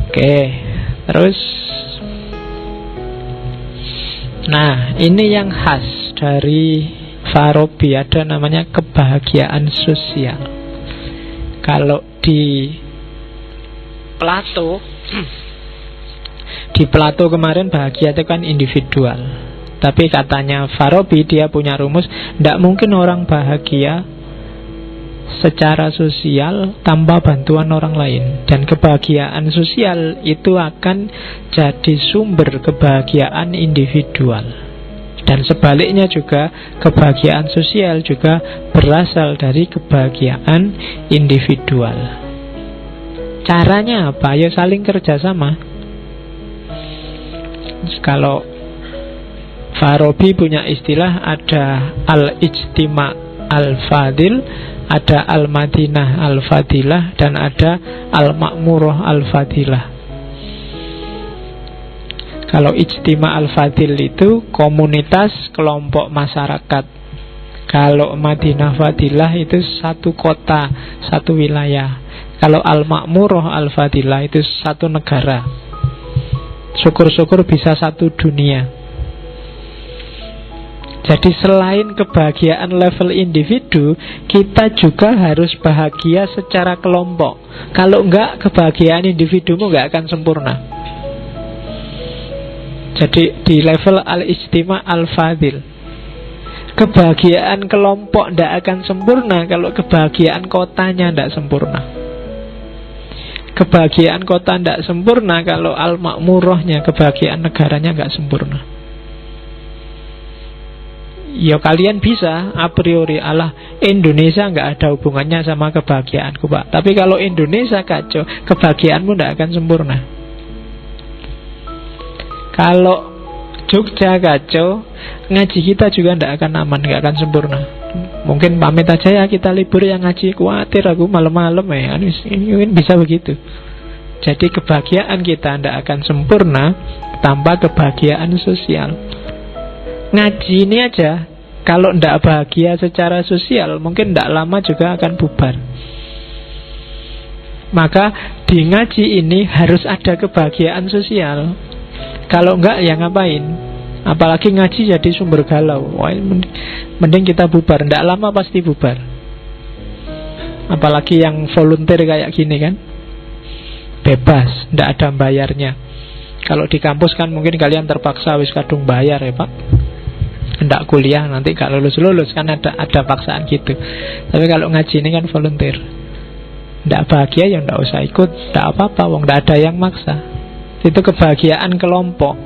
Oke, terus nah, ini yang khas dari Farabi, ada namanya kebahagiaan sosial. Kalau di Plato di Plato kemarin bahagia itu kan individual. Tapi katanya Farabi, dia punya rumus, tidak mungkin orang bahagia secara sosial tanpa bantuan orang lain. Dan kebahagiaan sosial itu akan jadi sumber kebahagiaan individual. Dan sebaliknya juga, kebahagiaan sosial juga berasal dari kebahagiaan individual. Caranya apa? Ya saling kerjasama. Kalau Farabi punya istilah, ada al-ijtima' al-fadil, ada al-madinah al-fadilah, dan ada al-ma'murah al-fadilah. Kalau ijtima' al-fadil itu komunitas, kelompok masyarakat. Kalau Madinah Fadilah itu satu kota, satu wilayah. Kalau al-ma'murah al-fadilah itu satu negara. Syukur-syukur bisa satu dunia. Jadi selain kebahagiaan level individu, kita juga harus bahagia secara kelompok. Kalau enggak, kebahagiaan individumu enggak akan sempurna. Jadi di level al-ijtima' al-fadil, kebahagiaan kelompok enggak akan sempurna kalau kebahagiaan kotanya enggak sempurna. Kebahagiaan kota enggak sempurna kalau al-ma'murahnya, kebahagiaan negaranya enggak sempurna. Ya kalian bisa a priori, alah Indonesia nggak ada hubungannya sama kebahagiaanku Pak. Tapi kalau Indonesia kacau, kebahagiaanmu nggak akan sempurna. Kalau Jogja kacau, ngaji kita juga nggak akan aman, nggak akan sempurna. Mungkin pamit aja ya, kita libur, yang ngaji khawatir aku malam-malam ya. Ini bisa begitu. Jadi kebahagiaan kita nggak akan sempurna tanpa kebahagiaan sosial. Ngaji ini aja, kalau tidak bahagia secara sosial, mungkin tidak lama juga akan bubar. Maka di ngaji ini harus ada kebahagiaan sosial. Kalau enggak, ya ngapain? Apalagi ngaji jadi sumber galau. Wah, mending kita bubar, tidak lama pasti bubar. Apalagi yang volunteer kayak gini kan, bebas, tidak ada bayarnya. Kalau di kampus kan mungkin kalian terpaksa wis kadung bayar ya Pak, hendak kuliah nanti gak lulus kan ada paksaan gitu. Tapi kalau ngaji ini kan volunteer. Tidak bahagia ya tidak usah ikut, tidak apa-apa, wong tidak ada yang maksa. Itu kebahagiaan kelompok.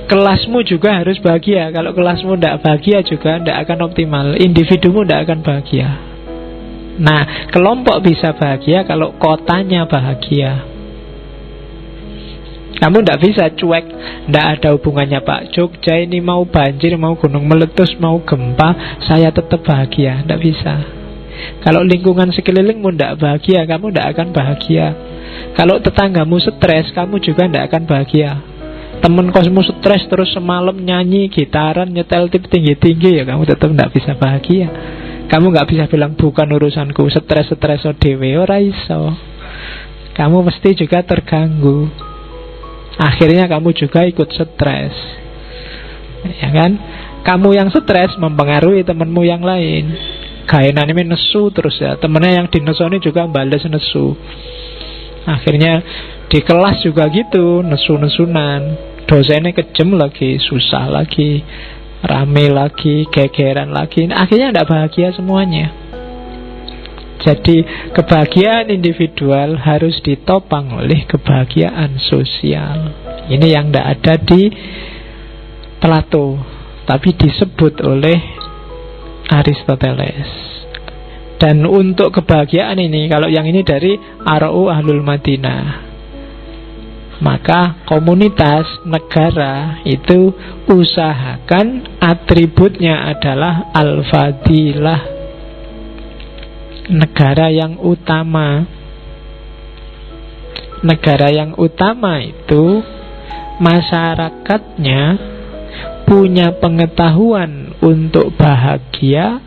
Kelasmu juga harus bahagia. Kalau kelasmu tidak bahagia juga tidak akan optimal. Individumu tidak akan bahagia. Nah, kelompok bisa bahagia kalau kotanya bahagia. Kamu tidak bisa cuek, tidak ada hubungannya Pak, Jogja ini mau banjir, mau gunung meletus, mau gempa, saya tetap bahagia. Tidak bisa. Kalau lingkungan sekelilingmu tidak bahagia, kamu tidak akan bahagia. Kalau tetanggamu stres, kamu juga tidak akan bahagia. Temen kosmu stres terus semalam nyanyi, gitaran, nyetel tip tinggi-tinggi, ya kamu tetap tidak bisa bahagia. Kamu nggak bisa bilang bukan urusanku, stres-stres dewe, ora iso. Kamu pasti juga terganggu. Akhirnya kamu juga ikut stres, ya kan? Kamu yang stres mempengaruhi temanmu yang lain. Gaenan ini nesu terus ya, temennya yang dinesoni juga balas nesu. Akhirnya di kelas juga gitu, nesu-nesunan. Dosennya kejem lagi, susah lagi, rame lagi, gegeran lagi. Akhirnya tidak bahagia semuanya. Jadi kebahagiaan individual harus ditopang oleh kebahagiaan sosial. Ini yang tidak ada di Plato, tapi disebut oleh Aristoteles. Dan untuk kebahagiaan ini, kalau yang ini dari Ara'u Ahlul Madinah, maka komunitas, negara itu usahakan atributnya adalah al-fadilah, negara yang utama. Negara yang utama itu masyarakatnya punya pengetahuan untuk bahagia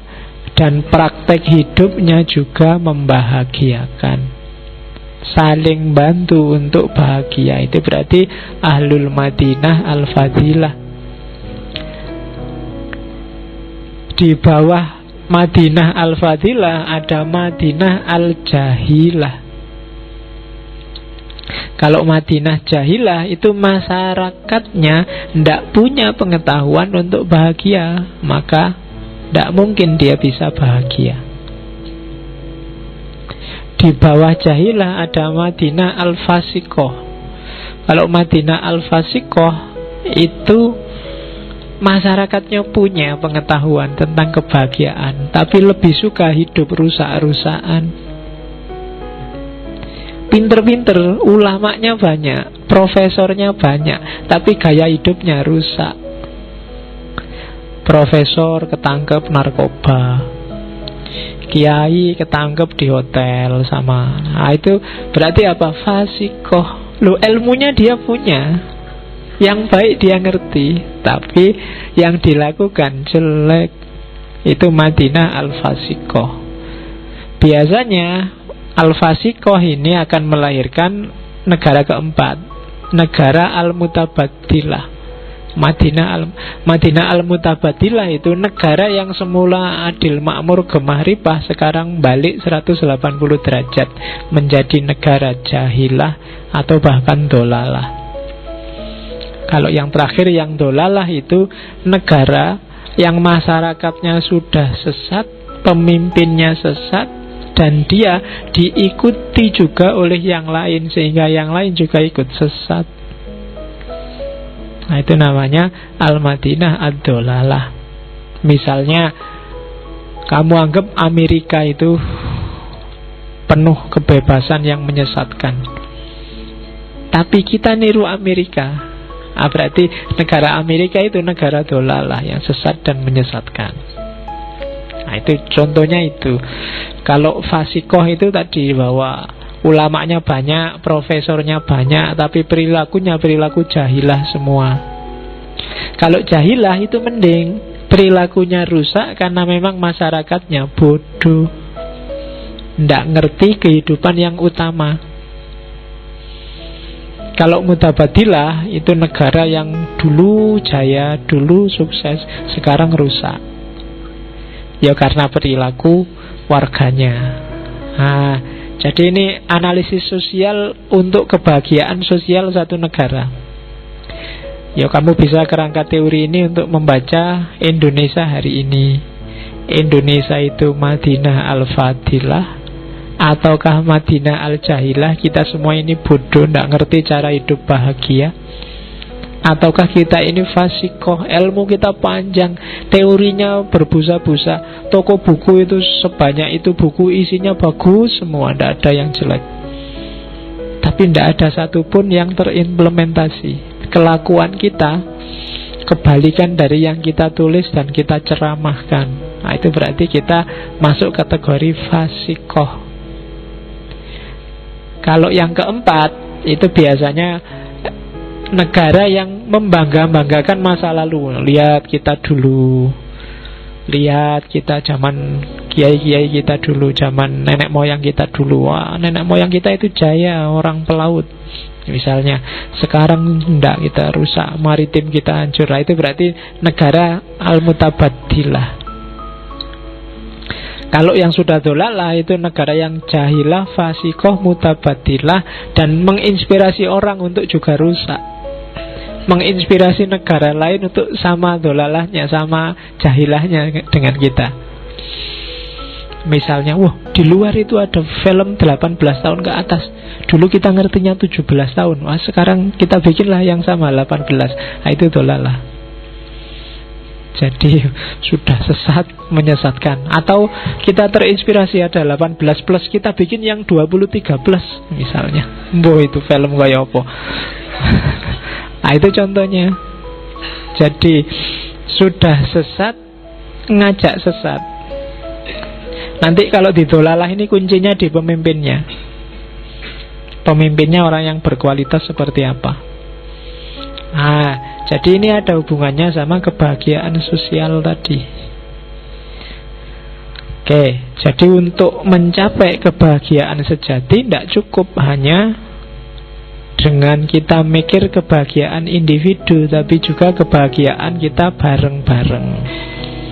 dan praktek hidupnya juga membahagiakan. saling bantu untuk bahagia. Itu berarti Ahlul Madinah Al-Fadilah. Di bawah Madinah Al-Fadilah ada Madinah Al-Jahilah. Kalau Madinah Jahilah itu masyarakatnya tidak punya pengetahuan untuk bahagia, maka tidak mungkin dia bisa bahagia. Di bawah Jahilah ada Madinah Al-Fasikoh. Kalau Madinah Al-Fasikoh itu masyarakatnya punya pengetahuan tentang kebahagiaan, tapi lebih suka hidup rusak-rusakan. Pinter-pinter, ulamanya banyak, profesornya banyak, tapi gaya hidupnya rusak. Profesor ketangkep narkoba, kiai ketangkep di hotel sama. Nah, itu berarti apa? Fasikoh. Loh, ilmunya dia punya, yang baik dia ngerti, tapi yang dilakukan jelek. Itu Madinah Al-Fasikoh. Biasanya Al-Fasikoh ini akan melahirkan negara keempat, negara Al-Mutabadilah. Madinah Al-Mutabadilah itu negara yang semula adil, makmur, gemah ripah, sekarang balik 180 derajat menjadi negara jahilah atau bahkan dolalah. Kalau yang terakhir, yang dolalah, itu negara yang masyarakatnya sudah sesat, pemimpinnya sesat, dan dia diikuti juga oleh yang lain, sehingga yang lain juga ikut sesat. Nah, itu namanya Al-Madinah Ad-Dolalah. Misalnya kamu anggap Amerika itu penuh kebebasan yang menyesatkan, tapi kita niru Amerika. Berarti negara Amerika itu negara dolalah yang sesat dan menyesatkan. Nah, itu contohnya itu. Kalau fasikoh itu tadi bahwa ulamanya banyak, profesornya banyak, tapi perilakunya perilaku jahilah semua. Kalau jahilah itu mending, perilakunya rusak karena memang masyarakatnya bodoh, tidak ngerti kehidupan yang utama. Kalau mutabadilah itu negara yang dulu jaya, dulu sukses, sekarang rusak. Ya karena perilaku warganya. Nah, jadi ini analisis sosial untuk kebahagiaan sosial satu negara. Ya kamu bisa kerangka teori ini untuk membaca Indonesia hari ini. Indonesia itu Madinah Al-Fadilah ataukah Madinah Al-Jahilah? Kita semua ini bodoh, tidak ngerti cara hidup bahagia. Ataukah kita ini fasikoh, ilmu kita panjang, teorinya berbusa-busa, toko buku itu sebanyak itu, buku isinya bagus semua, tidak ada yang jelek, tapi tidak ada satupun yang terimplementasi. Kelakuan kita kebalikan dari yang kita tulis dan kita ceramahkan. Nah, itu berarti kita masuk kategori fasikoh. Kalau yang keempat itu biasanya negara yang membangga-banggakan masa lalu. Lihat kita dulu, lihat kita zaman kiai-kiai kita dulu, zaman nenek moyang kita dulu. Wah, nenek moyang kita itu jaya, orang pelaut misalnya. Sekarang enggak, kita rusak, maritim kita hancur. Itu berarti negara Al-Mutabadilah. Kalau yang sudah dolalah itu negara yang jahilah, fasikoh, mutabadilah, dan menginspirasi orang untuk juga rusak, menginspirasi negara lain untuk sama dolalahnya, sama jahilahnya dengan kita. Misalnya, wah di luar itu ada film 18 tahun ke atas, dulu kita ngertinya 17 tahun, wah sekarang kita bikinlah yang sama 18. Nah, itu dolalah. Jadi sudah sesat, menyesatkan. Atau kita terinspirasi ada 18 plus, kita bikin yang 23 plus misalnya. Boh, itu film kayak apa? Nah, itu contohnya. Jadi sudah sesat, ngajak sesat. Nanti kalau didolalah ini kuncinya di pemimpinnya. Pemimpinnya orang yang berkualitas seperti apa. Nah, jadi ini ada hubungannya sama kebahagiaan sosial tadi. Oke, jadi untuk mencapai kebahagiaan sejati tidak cukup hanya dengan kita mikir kebahagiaan individu, tapi juga kebahagiaan kita bareng-bareng.